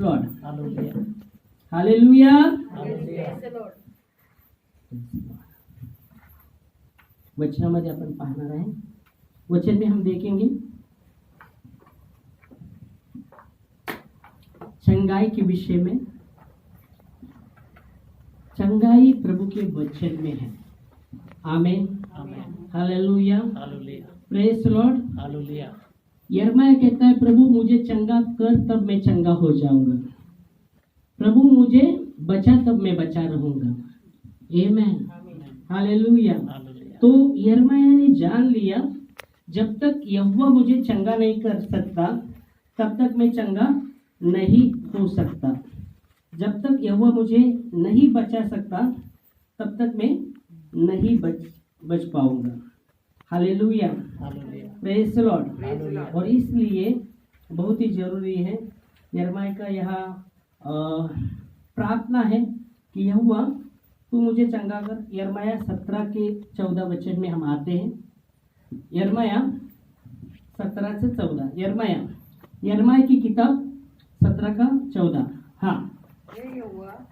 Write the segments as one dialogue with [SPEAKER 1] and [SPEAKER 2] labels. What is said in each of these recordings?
[SPEAKER 1] Lord,
[SPEAKER 2] hallelujah,
[SPEAKER 1] hallelujah.
[SPEAKER 2] Hallelujah.
[SPEAKER 1] वचनामध्ये आपण पाहणार आहे, वचन में हम देखेंगे चंगाई के विषय में। चंगाई प्रभु के वचन में है। आमीन,
[SPEAKER 2] आमीन,
[SPEAKER 1] hallelujah,
[SPEAKER 2] hallelujah,
[SPEAKER 1] praise Lord.
[SPEAKER 2] Hallelujah.
[SPEAKER 1] यिर्मयाह कहता है, प्रभु मुझे चंगा कर तब मैं चंगा हो जाऊंगा, प्रभु मुझे बचा तब मैं बचा रहूंगा। आमीन, हालेलुया।
[SPEAKER 2] हालेलुया।
[SPEAKER 1] तो यिर्मयाह ने जान लिया, जब तक यहोवा मुझे चंगा नहीं कर सकता तब तक मैं चंगा नहीं हो सकता। जब तक यहोवा मुझे नहीं बचा सकता तब तक मैं नहीं बच पाऊंगा। Hallelujah,
[SPEAKER 2] hallelujah,
[SPEAKER 1] praise the Lord.
[SPEAKER 2] Hallelujah.
[SPEAKER 1] और इसलिए बहुत ही जरूरी है, यिर्मयाह का यह प्रार्थना है कि यहोवा तू मुझे चंगा कर। यिर्मयाह 17 के 14 वचन में हम आते हैं। यिर्मयाह 17 से 14, यिर्मयाह की किताब 17 का 14। हाँ,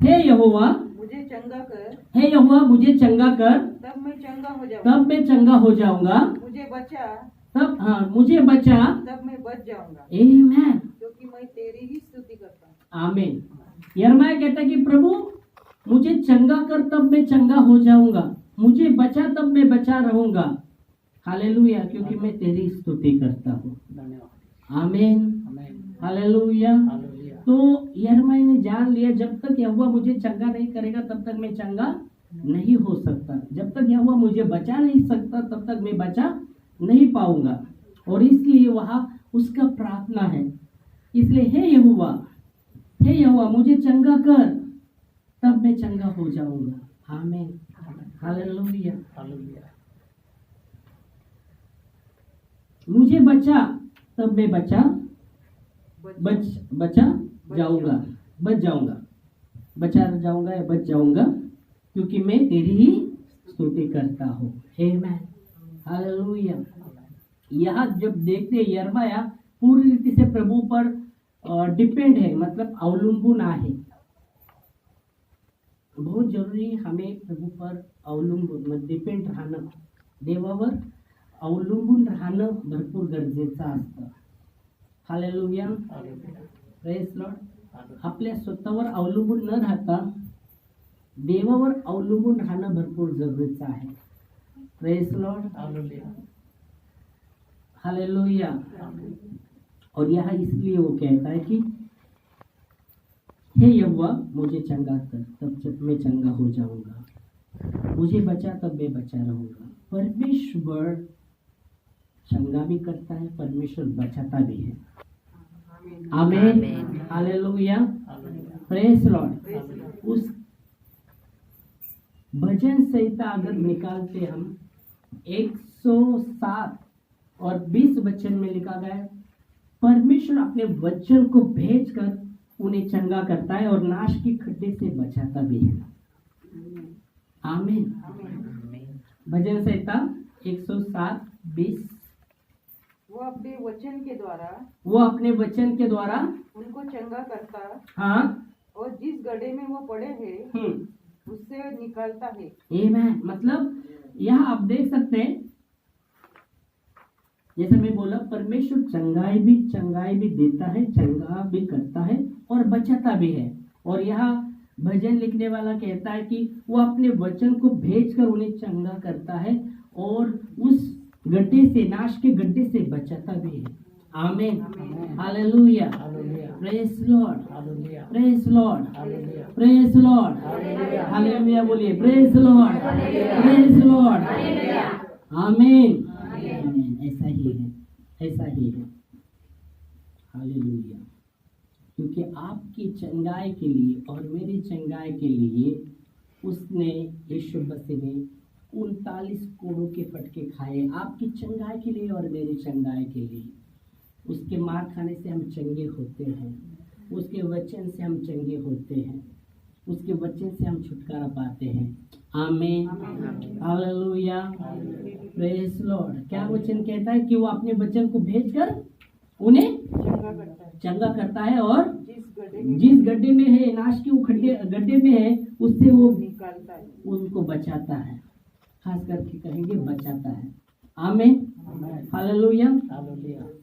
[SPEAKER 1] हे यहोवा
[SPEAKER 3] मुझे चंगा कर,
[SPEAKER 1] हे यहोवा मुझे चंगा कर
[SPEAKER 3] तब मैं चंगा हो जाऊंगा।
[SPEAKER 1] तब मैं चंगा हो जाऊंगा।
[SPEAKER 3] मुझे बचा,
[SPEAKER 1] तब हाँ मुझे बचा।
[SPEAKER 3] तब मैं बच जाऊंगा,
[SPEAKER 1] आमीन,
[SPEAKER 3] क्योंकि मैं तेरी ही स्तुति करता हूँ।
[SPEAKER 1] आमीन। यिर्मयाह कहता है कि प्रभु मुझे चंगा कर तब मैं चंगा हो जाऊंगा, मुझे बचा तब मैं बचा रहूंगा। हालेलुया, क्योंकि मैं तेरी स्तुति करता हूँ।
[SPEAKER 2] धन्यवाद।
[SPEAKER 1] आमीन,
[SPEAKER 2] आमीन,
[SPEAKER 1] हालेलुया।
[SPEAKER 2] हालेलुया।
[SPEAKER 1] तो यिर्मयाह ने जान लिया, जब तक यहोवा मुझे चंगा नहीं करेगा तब तक मैं चंगा नहीं हो सकता। जब तक यहोवा मुझे बचा नहीं सकता तब तक मैं बचा नहीं पाऊंगा। और इसलिए वहाँ उसका प्रार्थना है, इसलिए हे यहोवा मुझे चंगा कर तब मैं चंगा हो जाऊंगा। आमीन, हालेलुया।
[SPEAKER 2] हालेलुया,
[SPEAKER 1] मुझे बचा तब मैं बचा जाऊंगा, बचा जाऊंगा या बच जाऊंगा, क्योंकि मैं तेरी ही स्तुति करता हूँ। आमीन, हालेलुया। यहाँ जब देखते हैं यिर्मयाह पूरी रीति से प्रभु पर डिपेंड है, मतलब अवलंबून आहे। बहुत जरूरी आहे हमें प्रभु पर अवलंबून डिपेंड राहणं, देवावर अवलंबून राहणं भरपूर गरजेचं असतं। Hallelujah,
[SPEAKER 2] hallelujah,
[SPEAKER 1] praise Lord. आपल्या स्वतःवर अवलंबून न राहता देवावर अवलंबून राहणं भरपूर जरुरीचं आहे। Praise Lord,
[SPEAKER 2] hallelujah,
[SPEAKER 1] hallelujah. और यह इसलिए वो कहता है कि हे यहोवा मुझे चंगा कर तब मैं चंगा हो जाऊंगा, मुझे बचा तब मैं बचा रहूंगा। परमेश्वर चंगा भी करता है, परमेश्वर बचाता भी है। आमीन, हालेलुया,
[SPEAKER 2] हालेलुया।
[SPEAKER 1] Praise Lord. उस भजन संहिता अगर निकालते हम 107 और 20 वचन में लिखा गया है, परमेश्वर अपने वचन को भेजकर उन्हें चंगा करता है और नाश की खड्डे से बचाता भी है। आमीन। भजन संहिता 107:20।
[SPEAKER 3] वो अपने वचन के द्वारा उनको चंगा करता,
[SPEAKER 1] हाँ,
[SPEAKER 3] और जिस गड्ढे में वो पड़े हैं उससे निकालता है।
[SPEAKER 1] आमीन। मतलब यहाँ आप देख सकते हैं, जैसे मैं बोला, परमेश्वर चंगाई भी देता है, चंगा भी करता है और बचाता भी है। और यहाँ भजन लिखने वाला कहता है कि वो अपने वचन को भेजकर उन्हें चंगा करता है और उस गड्ढे से, नाश के गड्ढे से बचाता भी है। आमीन, hallelujah, praise Lord,
[SPEAKER 2] hallelujah,
[SPEAKER 1] praise Lord,
[SPEAKER 2] hallelujah,
[SPEAKER 1] praise Lord, hallelujah. बोलिए प्रेज लॉर्ड, प्रेज लॉर्ड। आमीन, ऐसा ही है, ऐसा ही है। हालेलुया। क्योंकि आपकी चंगाई के लिए और मेरी चंगाई के लिए उसने, यीशु मसीह ने 39 कोड़ों के फटके खाए, आपकी चंगाई के लिए और मेरी चंगाई के लिए। उसके मार खाने से हम चंगे होते हैं, उसके वचन से हम चंगे होते हैं, उसके वचन से हम छुटकारा पाते हैं। आमीन, हालेलुया, प्रेज लॉर्ड। क्या वचन कहता है कि वो अपने वचन को भेजकर उन्हें चंगा करता है और जिस गड्ढे में है, नाश के वो गड्ढे में है, उससे वो
[SPEAKER 3] निकालता है।
[SPEAKER 1] उनको बचाता है। खास करके कहेंगे बचाता है। आमीन, हालेलुया।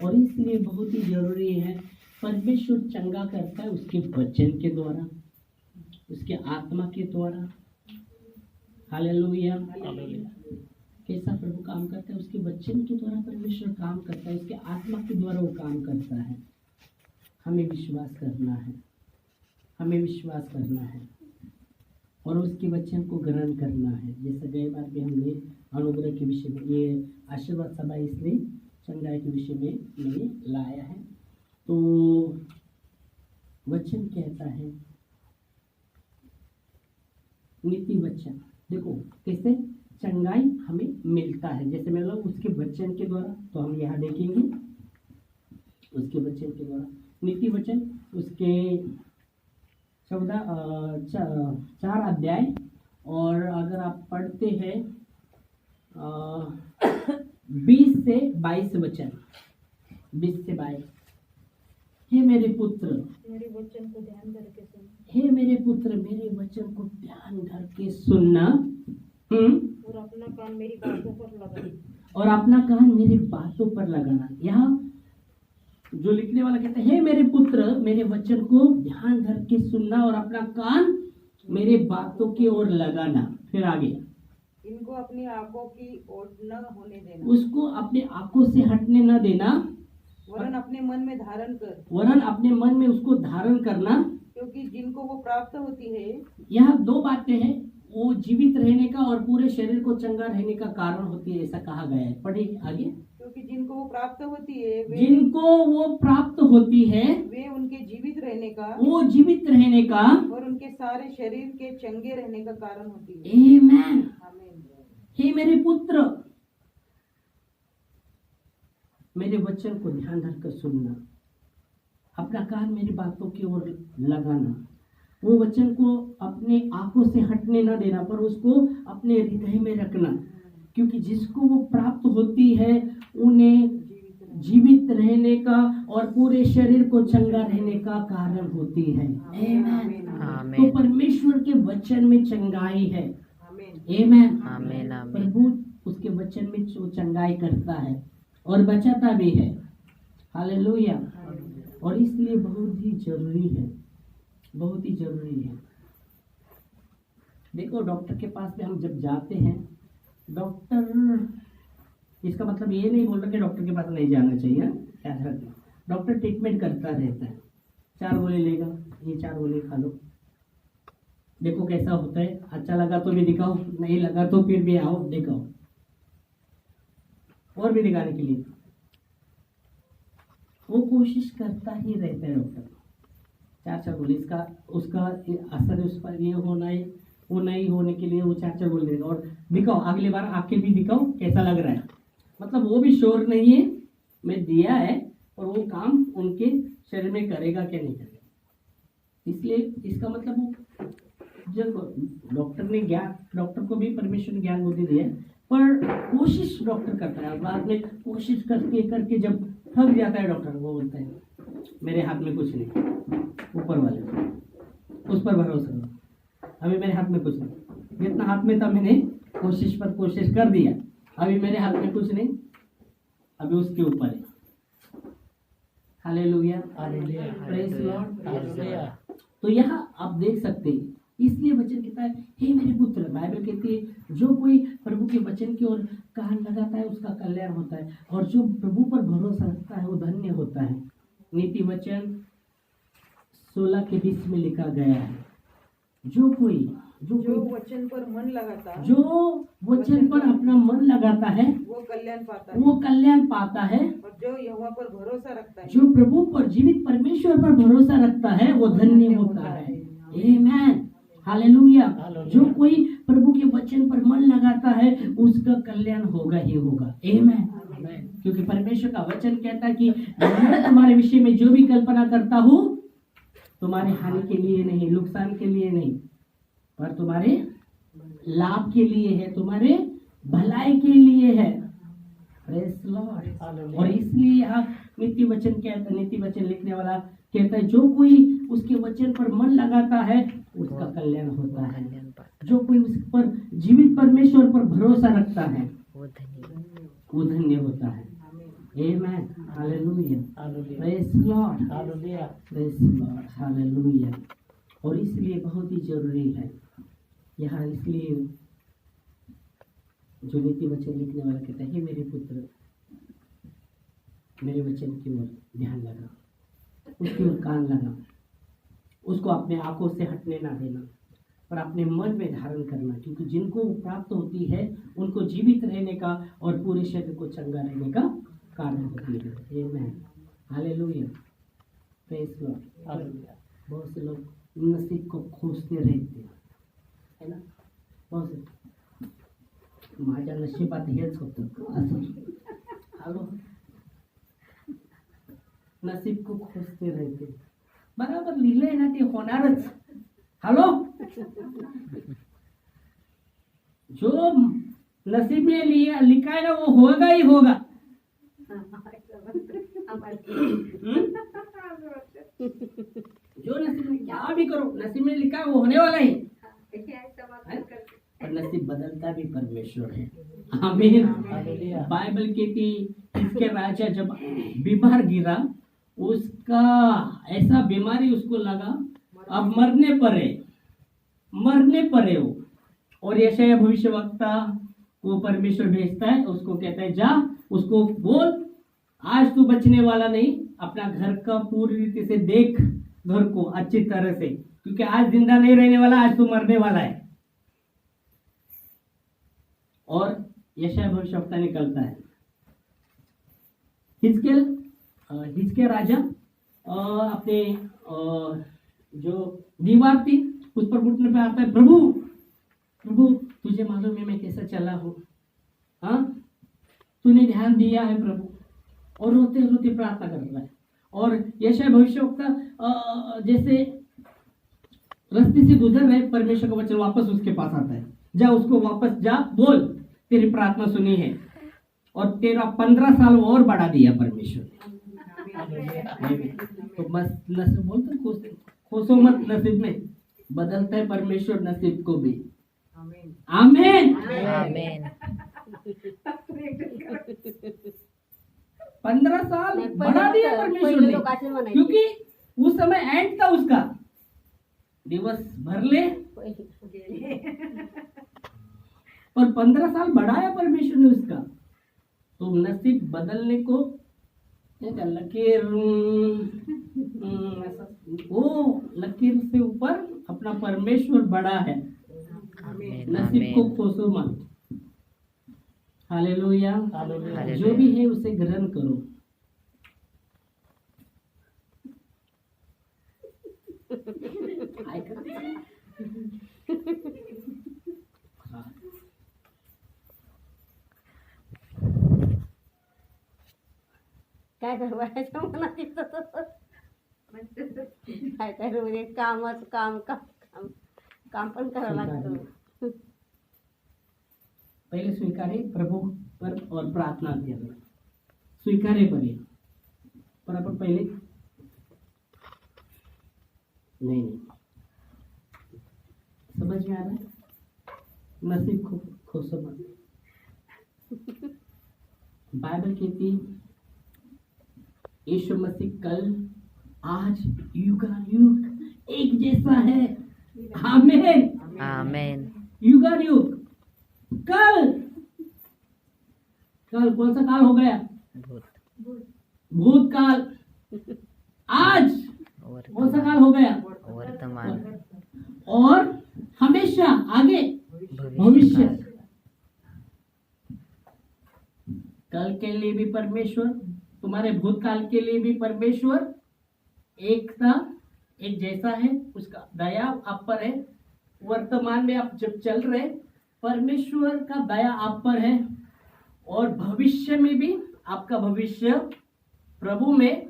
[SPEAKER 1] और इसलिए बहुत ही जरूरी है, परमेश्वर चंगा करता है उसके वचन के द्वारा, उसके आत्मा के द्वारा। हालेलुया। कैसा प्रभु काम करता है? उसके वचन के द्वारा परमेश्वर काम करता है, उसके आत्मा के द्वारा वो काम करता है। हमें विश्वास करना है, हमें विश्वास करना है और उसके वचन को ग्रहण करना है। जैसे गए बार भी हमने अनुग्रह के विषय में, ये आशीर्वाद सभा इसलिए चंगाई के विषय में मैंने लाया है। तो वचन कहता है, नीति वचन, देखो कैसे चंगाई हमें मिलता है। जैसे मैं लोग उसके वचन के द्वारा, तो हम यहाँ देखेंगे उसके वचन के द्वारा नीति वचन, उसके 4 अध्याय, और अगर आप पढ़ते हैं 20 से 22 वचन, 20 से 22। हे मेरे पुत्र,
[SPEAKER 2] मेरे वचन को ध्यान करके सुन,
[SPEAKER 1] हे मेरे पुत्र, मेरे वचन को ध्यान करके सुनना,
[SPEAKER 2] और अपना कान मेरी बातों पर लगाना,
[SPEAKER 1] और अपना कान मेरी बातों पर लगाना। यहाँ जो लिखने वाला कहता है, हे मेरे पुत्र, मेरे वचन को ध्यान धर के सुनना और अपना कान मेरे बातों की ओर लगाना। फिर आगे,
[SPEAKER 3] इनको अपनी आंखों की ओर न होने देना,
[SPEAKER 1] उसको अपने आंखों से हटने न देना,
[SPEAKER 3] वरन अपने मन में धारण कर,
[SPEAKER 1] वरन अपने मन में उसको धारण करना,
[SPEAKER 3] क्योंकि जिनको वो प्राप्त होती है।
[SPEAKER 1] यहाँ 2 बातें हैं, वो जीवित रहने का और पूरे शरीर को चंगा रहने का कारण होती है, ऐसा कहा गया है। पढ़िए आगे,
[SPEAKER 3] क्योंकि जिनको वो प्राप्त होती है
[SPEAKER 1] जिनको वो प्राप्त होती है
[SPEAKER 3] वे उनके जीवित रहने का
[SPEAKER 1] वो जीवित रहने का
[SPEAKER 3] और उनके सारे शरीर के चंगे रहने का कारण होती है।
[SPEAKER 1] आमीन।
[SPEAKER 3] आमीन।
[SPEAKER 1] हे मेरे पुत्र, मेरे वचन को ध्यान धरकर सुनना, अपना कान मेरी बातों की ओर लगाना, वो वचन को अपने आंखों से हटने न देना, पर उसको अपने हृदय में रखना, क्योंकि जिसको वो प्राप्त होती है उन्हें जीवित रहने का और पूरे शरीर को चंगा रहने का कारण होती है। आमीन। तो परमेश्वर के वचन में चंगाई है। आमीन। प्रभु उसके वचन में जो चंगाई करता है और बचाता भी है। हालेलुया। और इसलिए बहुत ही जरूरी है, बहुत ही जरूरी है। देखो, डॉक्टर के पास में हम जब जाते हैं, डॉक्टर, इसका मतलब ये नहीं बोल रहा कि डॉक्टर के पास नहीं जाना चाहिए, याद रखना। डॉक्टर ट्रीटमेंट करता रहता है, 4 गोली लेगा, ये 4 गोली खा लो, देखो कैसा होता है, अच्छा लगा तो भी दिखाओ, नहीं लगा तो फिर भी आओ दिखाओ, और भी दिखाने के लिए वो कोशिश करता ही रहता है डॉक्टर। 4 गोली, इसका उसका असर उस पर ये होना है, वो नहीं होने के लिए वो 4 गोली देगा, और दिखाओ, अगली बार आके भी दिखाओ कैसा लग रहा है। मतलब वो भी श्योर नहीं है मैं दिया है और वो काम उनके शरीर में करेगा क्या नहीं करेगा। इसलिए इसका मतलब वो, जब डॉक्टर ने ज्ञान, डॉक्टर को भी परमेश्वर ने ज्ञान बुद्धि दिया है, पर कोशिश डॉक्टर करता है। बाद में कोशिश करके करके जब थक जाता है डॉक्टर, वो बोलता है मेरे हाथ में कुछ नहीं, ऊपर वाले उस पर भरोसा करो, अभी मेरे हाथ में कुछ नहीं, जितना हाथ में था मैंने कोशिश पर कोशिश कर दिया, अभी मेरे हाथ में कुछ नहीं, अभी उसके ऊपर है। Hallelujah, praise Lord. तो यहाँ आप देख सकते हैं, इसलिए वचन कहता है, हे मेरे पुत्र, बाइबल कहती है जो कोई प्रभु के वचन की ओर कान लगाता है उसका कल्याण होता है, और जो प्रभु पर भरोसा रखता है वो धन्य होता है। नीति वचन 16 के 20 में लिखा गया है, जो
[SPEAKER 3] वचन पर मन लगाता है,
[SPEAKER 1] जो वचन पर अपना मन लगाता है
[SPEAKER 3] वो कल्याण पाता है,
[SPEAKER 1] वो कल्याण पाता है,
[SPEAKER 3] और जो यहोवा पर भरोसा रखता है,
[SPEAKER 1] जो प्रभु पर, जीवित परमेश्वर पर भरोसा रखता है वो धन्य होता है। आमीन, हालेलुया। जो कोई प्रभु के वचन पर मन लगाता है उसका कल्याण होगा ही होगा। आमीन। क्योंकि परमेश्वर का वचन कहता है कि मैं तुम्हारे विषय में जो भी कल्पना करता हूँ तुम्हारे हानि के लिए नहीं, नुकसान के लिए नहीं, पर तुम्हारे लाभ के लिए है, तुम्हारे भलाई के लिए है। Praise Lord. और इसलिए यहाँ नीति वचन कहता, नीति वचन लिखने वाला कहता है जो कोई उसके वचन पर मन लगाता है उसका कल्याण होता है। जो कोई उस पर जीवित परमेश्वर पर भरोसा रखता है वो धन्य होता है। Amen, hallelujah, praise Lord, praise Lord, hallelujah. और इसलिए बहुत ही जरूरी है यहाँ, इसलिए जो नीति वचन लिखने वाला कहता है, हे मेरे पुत्र मेरे वचन की ओर ध्यान लगा, उसकी ओर कान लगा, उसको अपने आंखों से हटने ना देना पर अपने मन में धारण करना, क्योंकि जिनको प्राप्त होती है उनको जीवित रहने का और पूरे शरीर को चंगा रहने का कारण होती है। Amen, hallelujah, praise Lord, hallelujah. बहुत से लोग नसीब को खोजते रहते हैं, है ना, बहुत से माझ्या नशिबात हेच होतं असं, हॅलो, नसीब को खोजते रहते, बराबर लिहिलंय ना ते होणारच। हॅलो, जो नसीब में लिखा है ना वो होगा ही होगा। जो नसीब में क्या भी करो, नसीब में लिखा है वो होने वाला है। पर नसीब बदलता भी परमेश्वर है। आमीन, बाइबल कहती इसके राजा जब बीमार गिरा, उसका ऐसा बीमारी उसको लगा अब मरने पर है वो। और यशाया भविष्यवक्ता को परमेश्वर भेजता है, उसको कहता है जा उसको बोल आज तू बचने वाला नहीं, अपना घर का पूरी रीति से देख, घर को अच्छी तरह से, क्योंकि आज जिंदा नहीं रहने वाला, आज तू मरने वाला है। और यशाया भविष्यवक्ता निकलता है। हिजकिय्याह राजा अपने जो दीवार थी उस पर घुटने पे आता है, प्रभु तुझे मालूम है मैं कैसा चला हूँ, हाँ तूने ध्यान दिया है प्रभु। और रोते रोते प्रार्थना कर रहा है। और यशाया भविष्यवक्ता जैसे रास्ते से गुजर रहे, परमेश्वर का वचन वापस उसके पास आता है, जा उसको वापस जा, बोल तेरी प्रार्थना सुनी है और तेरा 15 साल और बढ़ा दिया परमेश्वर ने। तो बस नसीब बोलते खोसो मत, नसीब में बदलता है परमेश्वर नसीब को भी। आमीन, आमीन। 15 साल बढ़ा दिया परमेश्वर ने, क्योंकि उस समय एंड था उसका, दिवस भर ले पर 15 साल बढ़ाया परमेश्वर ने उसका। तो नसीब बदलने को लकीर, वो लकीर से ऊपर अपना परमेश्वर बड़ा है। नसीब को खोसो मत। हालेलुया, जो भी है उसे ग्रहण करो।
[SPEAKER 4] काय करवायचं मला तिथं काय करू म्हणजे कामच काम काम काम काम पण करावं लागतं।
[SPEAKER 1] पहले स्वीकारे प्रभु पर और प्रार्थना करें, स्वीकारे पर अपन पहले नहीं समझ में आ रहा है। नसीब को खोसो मत। बाइबल कहती यीशु मसीह कल आज युगानुयुग एक जैसा है। आमीन,
[SPEAKER 5] आमीन।
[SPEAKER 1] युगानुयुग। कल कौन सा काल हो गया? भूतकाल। आज कौन सा काल हो गया?
[SPEAKER 5] वर्तमान।
[SPEAKER 1] और हमेशा आगे भविष्य। कल के लिए भी परमेश्वर, तुम्हारे भूतकाल के लिए भी परमेश्वर एक था, एक जैसा है, उसका दया आप पर है। वर्तमान में आप जब चल रहे, परमेश्वर का दया आप पर है। और भविष्य में भी आपका भविष्य प्रभु में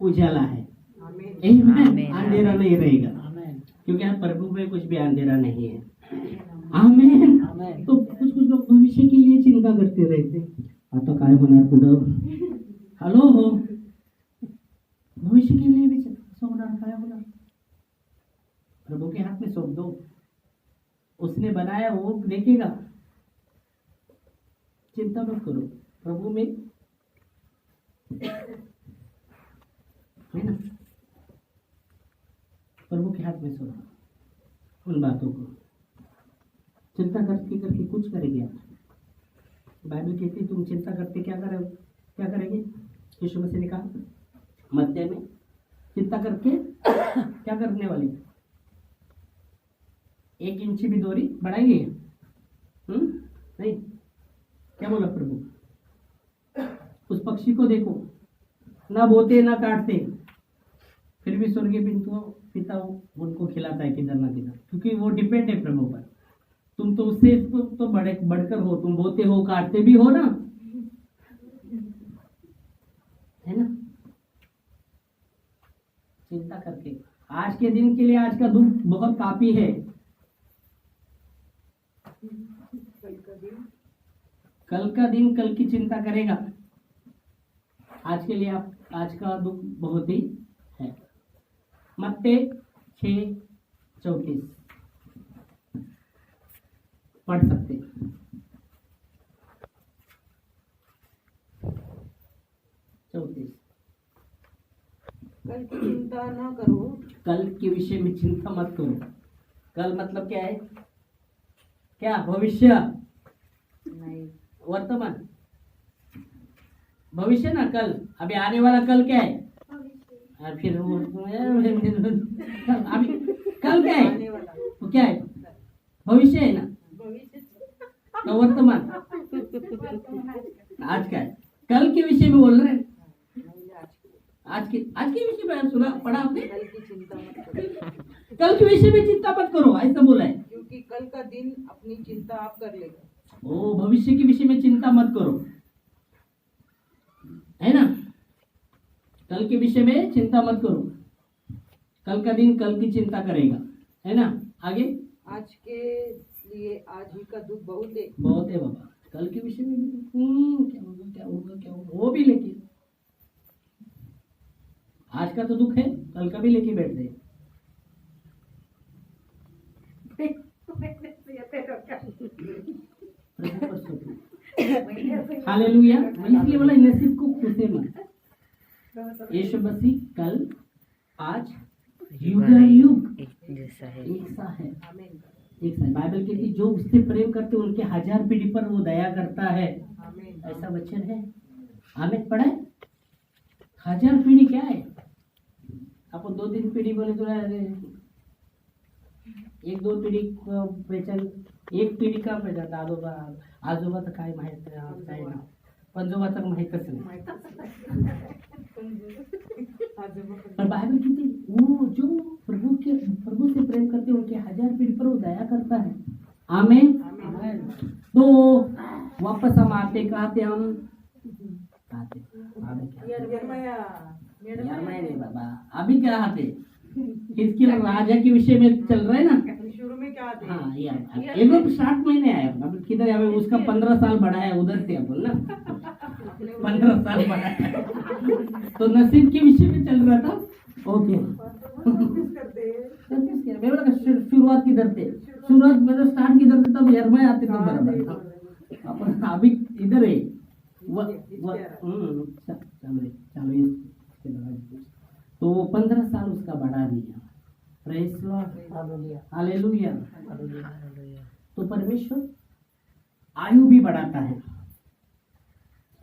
[SPEAKER 1] उजाला है। आमीन। अंधेरा नहीं रहेगा, क्योंकि आप प्रभु में कुछ भी अंधेरा नहीं है। आमीन। तो कुछ लोग भविष्य के लिए चिंता करते रहते, आता काय होणार पुढं, हॅलो हो भविष्य के लिए भी सौंपना रखाया होगा, प्रभु के हाथ में सौंप दो, उसने बनाया वो देखेगा, चिंता मत करो, प्रभु में है ना, प्रभु के हाथ में सौंप उन बातों को। चिंता करके करके कुछ करेंगे आप, बाइबल कहती है तुम चिंता करते क्या करेंगे, यीशु मसीह ने कहा मत्ती में, चिंता करके क्या करने वाले, 1 इंच भी दूरी बढ़ाएंगे? नहीं, क्या बोला प्रभु, उस पक्षी को देखो, ना बोते ना काटते, फिर भी स्वर्गीय पिता उनको खिलाता है किधर ना किधर, क्योंकि वो डिपेंड है प्रभु पर। तुम तो उससे तो बढ़कर हो, तुम बोते हो काटते भी हो ना, है ना। चिंता करके आज के दिन के लिए, आज का दुख बहुत काफी है, कल का दिन कल की चिंता करेगा, आज के लिए आप आज का दुख बहुत ही है। मत्ती 6:34 पढ़ सकते, 34।
[SPEAKER 3] कल की चिंता ना करो,
[SPEAKER 1] कल के विषय में चिंता मत करो। कल मतलब क्या है, क्या भविष्य,
[SPEAKER 3] नहीं
[SPEAKER 1] वर्तमान, भविष्य ना, कल अभी आने वाला कल क्या है, और फिर वो अभी कल क्या है,
[SPEAKER 3] आने वाला
[SPEAKER 1] वो क्या है, भविष्य है ना, तो वर्तमान आज का है, कल के विषय में बोल रहे हैं,
[SPEAKER 3] नहीं,
[SPEAKER 1] आज के विषय में सुना पढ़ा आपने,
[SPEAKER 3] कल की चिंता मत करो,
[SPEAKER 1] कल के विषय में चिंता मत करो, ऐसा बोला है।
[SPEAKER 3] क्योंकि कल का दिन अपनी चिंता आप कर लेगा।
[SPEAKER 1] ओ, भविष्य के विषय में चिंता मत करो, है ना, कल के विषय में चिंता मत करो, कल का दिन कल की चिंता करेगा, है ना। आगे,
[SPEAKER 3] आज के लिए आज ही का दुख बहुत है,
[SPEAKER 1] बहुत है बाबा, कल के विषय में भी क्या होगा क्या होगा क्या होगा वो भी, लेकिन आज का तो दुख है, कल का भी लेके बैठ गए। हालेलुया, इसलिए बोला नसीब को खुशे मत, यीशु मसीह कल आज युग एक सा है, एक सा है। बाइबल कहती जो उससे प्रेम करते उनके 1000 पीढ़ी पर वो दया करता है, ऐसा वचन है। आमीन, पढ़े, 1000 पीढ़ी क्या है, आपको 2-3 पीढ़ी बोले तो 1-2 पीढ़ी को पहचान, एक पीढ़ी का पहचान, आजोबा तर काय माहित काय ना, पंजोबा तर माहितच नाही, पर बाइबल कहती वो जो प्रभु से प्रेम करते उनके 1000 पीढ़ी पर वो दया करता है। आमीन। तो वापस हम आते कहते हम आते नहीं बाबा, अभी क्या आते, इसके राजा के विषय में चल रहे ना,
[SPEAKER 3] शुरू में क्या आते हैं?
[SPEAKER 1] हाँ यार, ये लोग 7 महीने आए, अब किधर है, उसका 15 साल बढ़ाया, उधर से अपन ना 15 साल बढ़ाया, तो नसीब के विषय में चल रहा था। ओके, शुरुआत किधर थे, शुरुआत मतलब स्टार्ट किधर थे, तब यरमया आते थे बराबर था, अपन अभी इधर है तो 15 साल उसका बढ़ा दिया। Praise Lord, hallelujah. तो परमेश्वर आयु भी बढ़ाता है,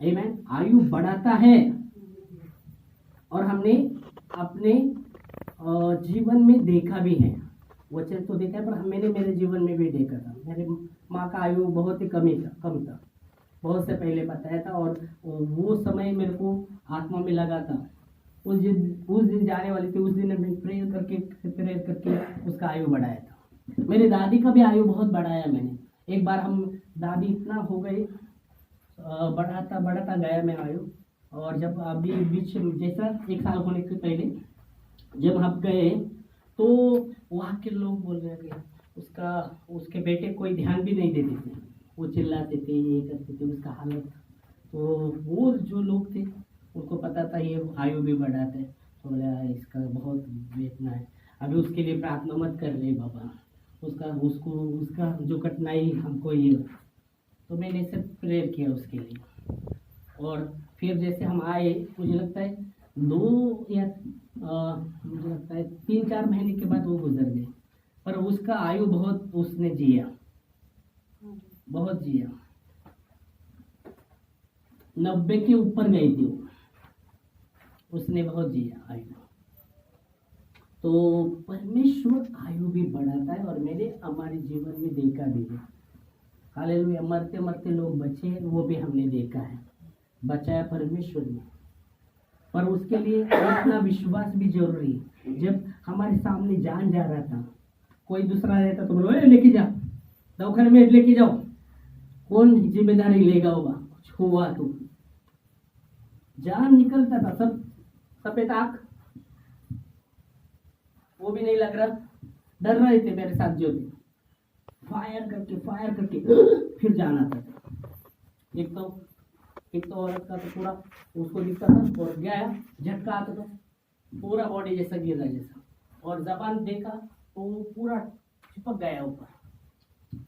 [SPEAKER 1] आमीन, आयु बढ़ाता है। और हमने अपने जीवन में देखा भी है, वचन तो देखा है, पर मैंने मेरे जीवन में भी देखा था। मेरे माँ का आयु बहुत ही कम था, बहुत से पहले बताया था, और वो समय मेरे को आत्मा में लगा था। उस दिन जाने वाली थी, उस दिन मैं प्रेयर करके उसका आयु बढ़ाया था। मेरी दादी का भी आयु बहुत बढ़ाया मैंने। एक बार हम दादी इतना हो गई, बढ़ाता गया मैं आयु, और जब अभी बीच जैसा 1 साल होने के पहले जब हम गए तो वहाँ के लोग बोल रहे थे उसके बेटे कोई ध्यान भी नहीं देते थे, वो चिल्लाते थे, ये करते थे, उसका हालत। तो वो जो लोग थे उनको पता था ये आयु भी बढ़ाते हैं, बोला इसका बहुत वेदना है, अभी उसके लिए प्रार्थना मत कर रहे बाबा, उसका जो कठिनाई हमको ये, तो मैंने सिर्फ प्रेयर किया उसके लिए। और फिर जैसे हम आए, मुझे लगता है मुझे लगता है 3-4 महीने के बाद वो गुजर गए, पर उसका आयु बहुत उसने जिया, बहुत जिया, 90 के ऊपर गई थी वो, उसने बहुत जिया आयु। तो परमेश्वर आयु भी बढ़ाता है, और मैंने हमारे जीवन में देखा भी है, हालेलुया, मरते मरते लोग बचे हैं, वो भी हमने देखा है, बचाया परमेश्वर ने। पर उसके लिए अपना विश्वास भी जरूरी है। जब हमारे सामने जान जा रहा था, कोई दूसरा रहता तो बोलो लेके जा, दवाखाने में लेके जाओ, कौन जिम्मेदारी लेगा होगा, कुछ हुआ तो जान निकलता था, सब सफेद आंख, वो भी नहीं लग रहा, डर रहे थे मेरे साथ जो थे, फायर करके फिर जान आता था। एक तो औरत का तो पूरा उसको दिखता था, और गया झटका आता था, पूरा बॉडी जैसा गिरा जैसा, और जबान देखा तो वो पूरा चिपक गया ऊपर।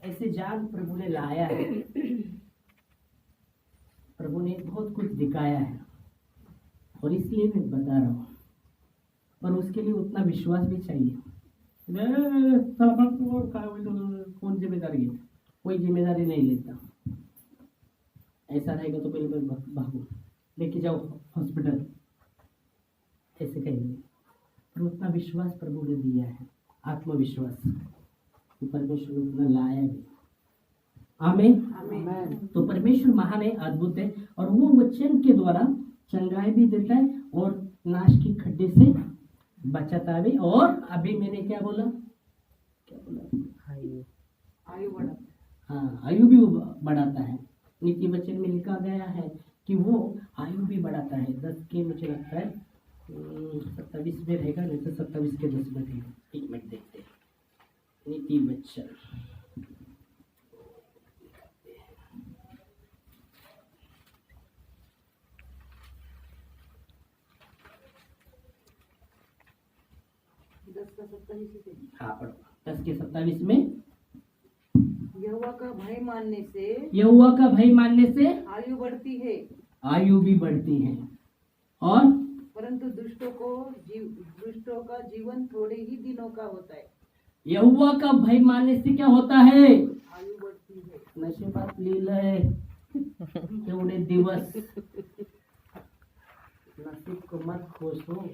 [SPEAKER 1] ऐसे जान प्रभु ने लाया है, प्रभु ने बहुत कुछ दिखाया है, और इसलिए मैं बता रहा हूँ। पर उसके लिए उतना विश्वास भी चाहिए। कौन जिम्मेदारी है? कोई जिम्मेदारी नहीं लेता। ऐसा रहेगा तो पहले भागो, लेके जाओ हॉस्पिटल, ऐसे कहेंगे। पर उतना विश्वास प्रभु ने दिया है, आत्मविश्वास, तो परमेश्वर उतना लाया भी। आमीन। तो परमेश्वर महान है, अद्भुत है, और वो वचन के द्वारा चंगाई भी देता है, और नाश की खड्डे से बचाता भी। और अभी मैंने क्या बोला?
[SPEAKER 3] आयु बढ़ा।
[SPEAKER 1] हाँ, आयु भी बढ़ाता है। नीति वचन में लिखा गया है कि वो आयु भी बढ़ाता है। 10 के मुझे लगता है 27 में रहेगा, नहीं तो 27 के 10 में रहेगा। एक मिनट देखते हैं, नीति वचन। हाँ पढ़ो, 10 के 27 में,
[SPEAKER 3] यहोवा का भय मानने से आयु बढ़ती है,
[SPEAKER 1] आयु भी बढ़ती है, और
[SPEAKER 3] परंतु दुष्टों का जीवन थोड़े ही दिनों का होता है।
[SPEAKER 1] यहोवा का भय मानने से क्या होता है?
[SPEAKER 3] आयु बढ़ती है।
[SPEAKER 1] नशिबात लिहिलंय एवढे दिवस, नसीब को मत खोसो।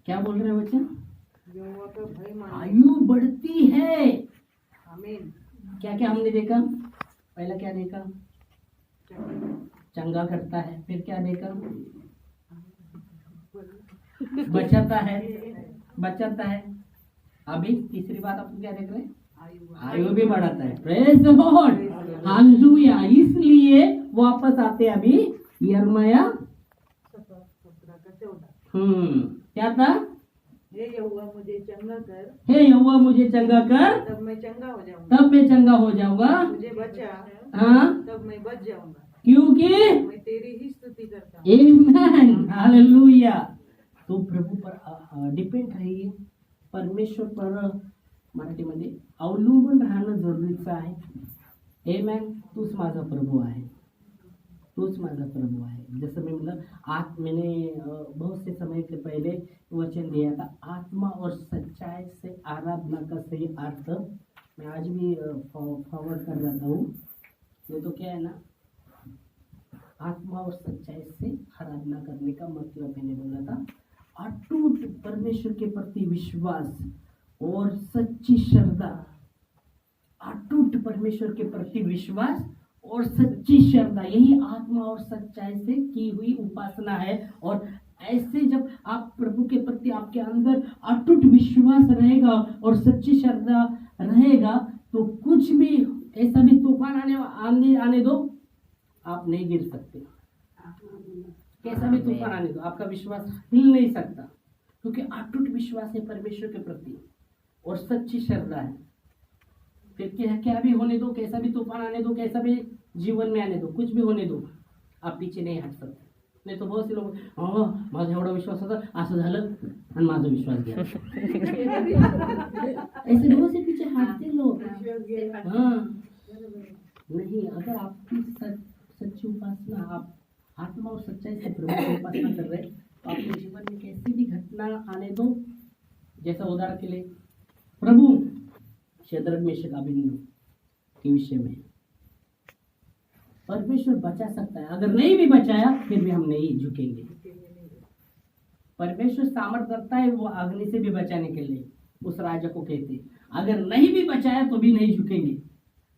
[SPEAKER 1] क्या बोल रहे हैं बच्चे?
[SPEAKER 3] यहोवा का भय मानने,
[SPEAKER 1] आयु बढ़ती है।
[SPEAKER 3] आमीन।
[SPEAKER 1] क्या क्या हमने देखा? पहला क्या देखा? चंगा करता है। फिर क्या देखा? बचाता है। अभी तीसरी बात आपको क्या देख रहे हैं? आयु भी बढ़ाता है। Praise the Lord, hallelujah. इसलिए वापस आते अभी यिर्मयाह
[SPEAKER 3] 17:14।
[SPEAKER 1] क्या था?
[SPEAKER 3] हे यहोवा मुझे चंगा कर,
[SPEAKER 1] तब
[SPEAKER 3] मैं चंगा हो जाऊंगा। मुझे बचा,
[SPEAKER 1] हाँ,
[SPEAKER 3] तब मैं बच जाऊंगा,
[SPEAKER 1] क्योंकि
[SPEAKER 3] मैं तेरी ही स्तुति करता हूँ।
[SPEAKER 1] आमेन, हालेलुया। तो प्रभू पर डिपेंड रहिए, परमेश्वर पर मराठीमध्ये अवलंबून राहणं जरुरीचं आहे. आमेन. तूच माझा प्रभू आहे, तूच माझा प्रभु है। जैसे मैं मतलब मैंने बहुत से समय के पहले वचन दिया था, आत्मा और सच्चाई से आराधना का सही अर्थ मैं आज भी फॉरवर्ड कर जाता हूँ। ये तो क्या है ना, आत्मा और सच्चाई से आराधना करने का मतलब मैंने बोला था अटूट परमेश्वर के प्रति विश्वास और सच्ची श्रद्धा। अटूट परमेश्वर के प्रति विश्वास और सच्ची श्रद्धा, यही आत्मा और सच्चाई से की हुई उपासना है। और ऐसे जब आप प्रभु के प्रति आपके अंदर अटूट विश्वास रहेगा और सच्ची श्रद्धा रहेगा, तो कुछ भी ऐसा भी तूफान आने दो, आप नहीं गिर सकते। कैसा भी तूफान आने दो, आपका विश्वास हिल नहीं सकता, क्योंकि अटूट विश्वास है परमेश्वर के प्रति और सच्ची श्रद्धा है। फिर क्या भी होने दो, कैसा भी तूफान आने दो, कैसा भी जीवन में आने दो, कुछ भी होने दो, आप पीछे नहीं हट सकते. नाही तर बहुत से लोक माझा एवढा विश्वास होता असं झालं आणि माझा विश्वास गेला. ऐसे लोगों से पीछे हटते लोग. हाँ नहीं, अगर आपकी सच्ची उपासना, आप आत्मा और सच्चाई से प्रभु की उपासना कर रहे हैं, तो आपके जीवन में कैसी भी घटना आने दो. जैसा उदाहरण के लिए प्रभु शद्रक मेशक अबेदनगो के विषय में परमेश्वर बचा सकता है. अगर नहीं भी बचाया फिर भी हम नहीं झुकेंगे. परमेश्वर सामर्थ्य रखता है वो अग्नि से भी बचाने के लिए. उस राजा को कहते अगर नहीं भी बचाया तो भी नहीं झुकेंगे.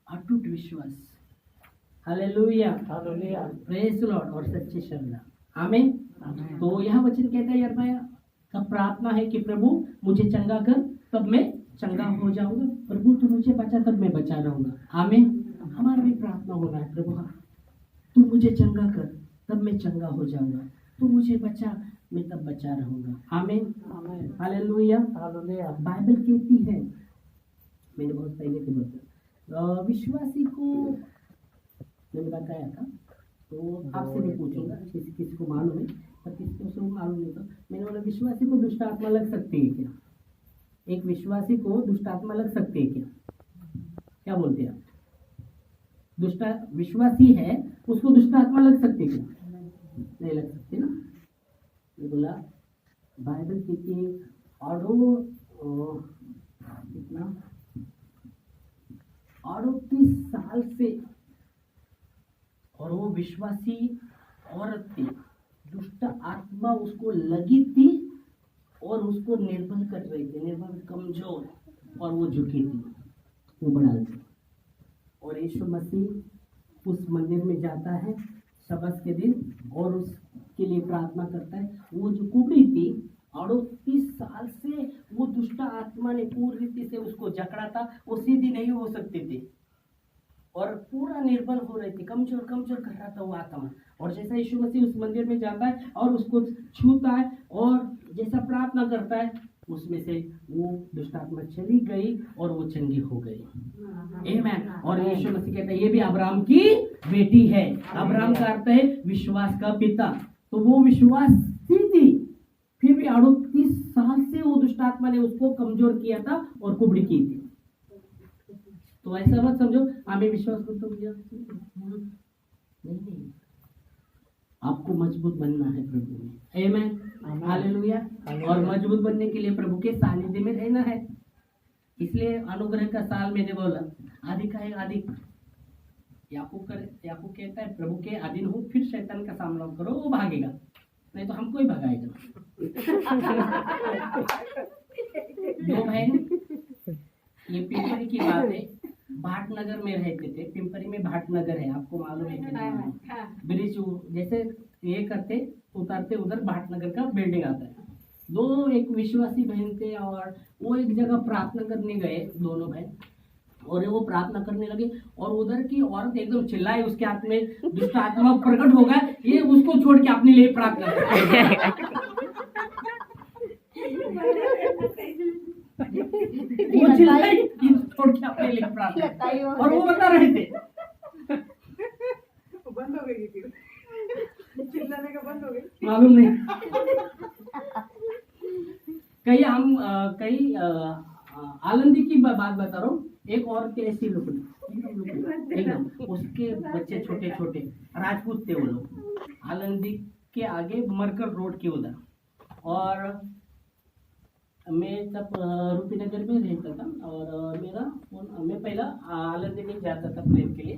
[SPEAKER 1] अटूट विश्वास. Hallelujah, praise Lord. और सच्ची श्रद्धा. आमीन. तो यह वचन कहता है यिर्मयाह का प्रार्थना है कि प्रभु मुझे चंगा कर तब मैं चंगा हो जाऊंगा. प्रभु तू मुझे बचा तब मैं बचा रहूंगा. आमीन. हमारा भी प्रार्थना हो रहा है, प्रभु तू मुझे चंगा कर तब मैं चंगा हो जाऊंगा. तू मुझे बचा मैं तब बचा रहूंगा. आमीन. हालेलुया. बाइबल कहती है, मैंने बहुत पहले से बताया, विश्वासी को मैंने बताया था, तो आपसे नहीं पूछूंगा, किसी को मालूम है पर किसी को मालूम नहीं. तो मैंने बोला विश्वासी को दुष्ट आत्मा लग सकती है क्या? एक विश्वासी को दुष्ट आत्मा लग सकती है क्या? क्या बोलते हैं आप? दुष्ट विश्वासी है उसको दुष्ट आत्मा लग सकती है क्या? नहीं लग सकती ना. मैं बोला बाइबल की कितना 38 साल से, और वो विश्वासी औरत थी, दुष्ट आत्मा उसको लगी थी और उसको निर्बल कर रही थी, निर्बल कमजोर, और वो झुकी थी, वो बढ़ा थी. और यीशु मसीह उस मंदिर में जाता है सबत के दिन और उसके लिए प्रार्थना करता है. वो जो कुबड़ी थी 38 साल से वो दुष्ट आत्मा ने पूरी रीति से उसको जकड़ा था. वो सीधी नहीं हो सकती थी और पूरा निर्बल हो रही थी, कमजोर कमजोर कर रहा था वो आत्मा. और जैसा यीशु मसीह उस मंदिर में जाता है और उसको छूता है और जैसा प्रार्थना करता है, उसमें से वो दुष्ट आत्मा चली गई और वो चंगी हो गई. आमीन. और यीशु मसीह कहता है ये भी अब्राहम की बेटी है. अब्राहम का अर्थ है विश्वास का पिता. तो वो विश्वासी थी, फिर भी 38 साल से वो दुष्ट आत्मा ने उसको कमजोर किया था और कुबड़ी की थी. तो ऐसा मत समझो हमें विश्वास को तो नहीं, आपको मजबूत बनना है प्रभु में. आमीन. हालेलुया. और मजबूत बनने के लिए प्रभु के सानिध्य में रहना है. इसलिए अनुग्रह का साल मैंने बोला अधिक है अधिक. याकूब कहता है प्रभु के अधीन हो फिर शैतान का सामना करो, वो भागेगा, नहीं तो हमको ही भगाएगा. दो बहन, ये पिंपरी की बात है, भाटनगर में रहते थे. पिंपरी में भाटनगर है, आपको मालूम है कि नहीं? ब्रिज जैसे ये करते उतरते उधर भाटनगर का बिल्डिंग आता है. दो एक विश्वासी बहन थे और वो एक जगह प्रार्थना करने गए, दोनों बहन, और वो प्रार्थना करने लगे और उधर की औरत एकदम चिल्लाई, उसके हाथ में दुष्ट आत्मा प्रकट हो गया, ये उसको छोड़ के अपने लिए प्रार्थना वो चिल्लाई छोड़ के अपने लिए प्रार्थना, और वो बता रहे थे
[SPEAKER 3] बंद हो गई थी, चिल्लाने का बंद हो गई,
[SPEAKER 1] मालूम नहीं. कई आलंदी की बात बता रहा हूँ. एक औरत ऐसी लोग एकदम, उसके बच्चे छोटे छोटे राजपूत थे वो लोग, आलंदी के आगे मरकर रोड के उधर. और मैं तब रूपीनगर में रहता था और मेरा फोन, मैं पहला आलंदी में जाता था प्रेम के लिए.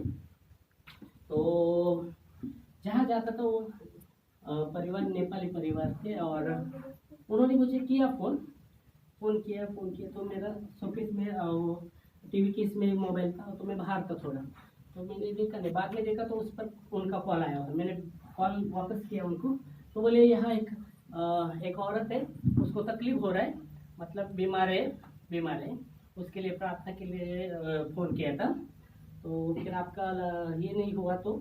[SPEAKER 1] तो जहाँ जाता था वो परिवार नेपाली परिवार थे और उन्होंने मुझे किया फोन किया. तो मेरा शोकेस में टीवी केस में मोबाइल था, तो मैं बाहर था थोड़ा, तो मैंने देखा नहीं, बाद में देखा तो उस पर उनका कॉल आया और मैंने कॉल वापस किया उनको. तो बोले यहाँ एक औरत है, उसको तकलीफ हो रहा है, मतलब बीमार है, उसके लिए प्रार्थना के लिए फ़ोन किया था. तो फिर आपका ये नहीं हुआ तो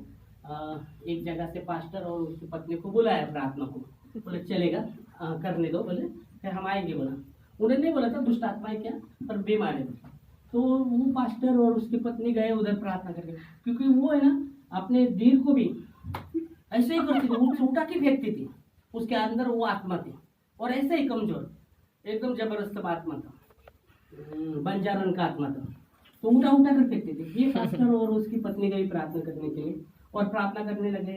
[SPEAKER 1] एक जगह से पास्टर और उसकी पत्नी को बुलाया प्रार्थना को. बोले चलेगा, करने दो. बोले फिर हम आएंगे. बोला, उन्हें नहीं बोला था दुष्ट आत्मा है क्या, पर बीमार है. तो वो पास्टर और उसकी पत्नी गए उधर प्रार्थना करके, क्योंकि वो है ना अपने दीर को भी ऐसे ही करती थी, उसे उठा के फेंकती थी। उसके अंदर वो आत्मा थी और ऐसे ही कमजोर, एकदम जबरदस्त आत्मा था, बंजारन का आत्मा था। तो उठा उठा कर फेंकती थी। ये पास्टर और उसकी पत्नी गई प्रार्थना करने के लिए और प्रार्थना करने लगे।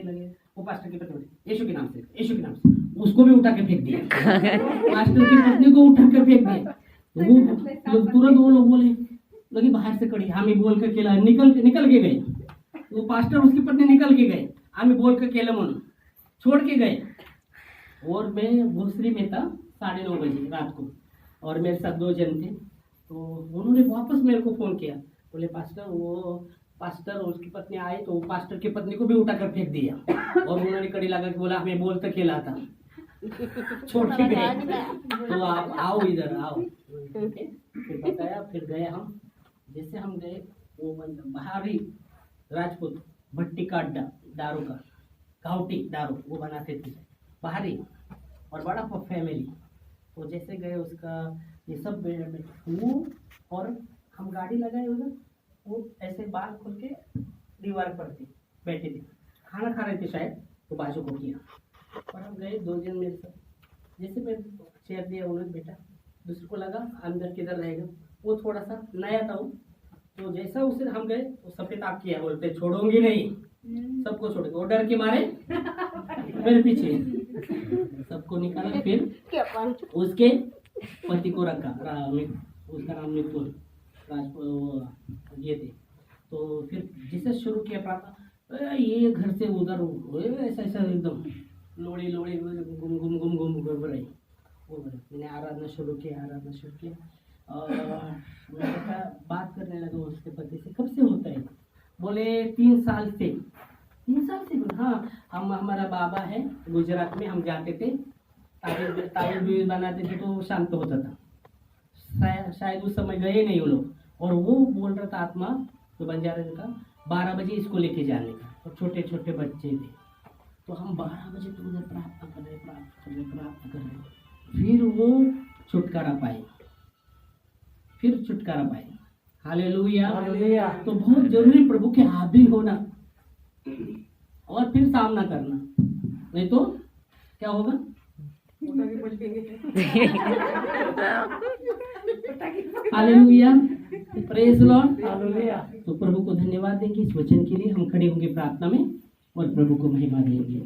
[SPEAKER 1] वो पास्टर की पत्नी बोली, यीशु के नाम से, यीशु के नाम से, उसको भी उठा के फेंक दिया। पास्टर की पत्नी को उठा कर फेंक दिया। वो तुरंत वो लोग बोले लगी बाहर से कड़ी, हामी बोल कर केला, निकल के गए। वो पास्टर उसकी पत्नी निकल के गए, हामी बोल कर केला मन छोड़ के गए। और मैं भोसरी में था 9:30 बजे रात को, और मेरे साथ 2 जन थे। तो उन्होंने वापस मेरे को फोन किया, बोले पास्टर और उसकी पत्नी आए तो पास्टर की पत्नी को भी उठा कर फेंक दिया। और उन्होंने कड़ी लगा के बोला हमें बोल तक खेला था, छोड़ के गए। तो आप आओ इधर आओ। फिर बताया, फिर गए हम। जैसे हम गए वो बाहरी राजपूत भट्टी का अड्डा, दारू का गाउटी दारू वो बनाते थे बाहरी, और बड़ा फैमिली। तो जैसे गए उसका ये सब वो, और हम गाड़ी लगाए उधर, वो ऐसे बाल खोल के दीवार पर थे बैठे थे, खाना खा रहे थे शायद, तो बाजू को किया। और हम गए 2 जन मेरे साथ, जैसे मैं चेयर दिया उन्होंने बेटा, दूसरे को लगा अंदर किधर रहेगा, वो थोड़ा सा नया था वो। तो जैसा उसे हम गए वो सफेद आग किया, बोलते छोड़ोगे नहीं, सबको छोड़ोगे। वो डर के मारे मेरे पीछे सबको निकाला। फिर उसके पति को रखा, उसका नाम निपुण ये थे। तो फिर जिसे शुरू किया प्रार्थना, ये घर से उधर ऐसा ऐसा एकदम लोड़ी घूम रही। मैंने आराधना शुरू किया। और मैं बात करने लगा उसके पति से, कब से होता है? बोले 3 साल से। 3 साल से? हाँ, हमारा बाबा है गुजरात में, हम जाते थे, ताबीज भी बनाते थे तो शांत होता था। शायद उस समय गए नहीं वो लोग। और वो बोल रहा था आत्मा तो बंजारे का 12 बजे इसको लेके जाने का, और छोटे छोटे बच्चे थे। तो हम 12 बजे तो उधर प्रार्थना कर रहे। फिर वो छुटकारा पाए, हालेलुया। तो बहुत जरूरी प्रभु के आदी होना और फिर सामना करना, नहीं तो क्या होगा? Hallelujah, praise Lord, hallelujah. तो प्रभु को धन्यवाद देंगे इस वचन के लिए। हम खड़े होंगे प्रार्थना में और प्रभु को महिमा देंगे।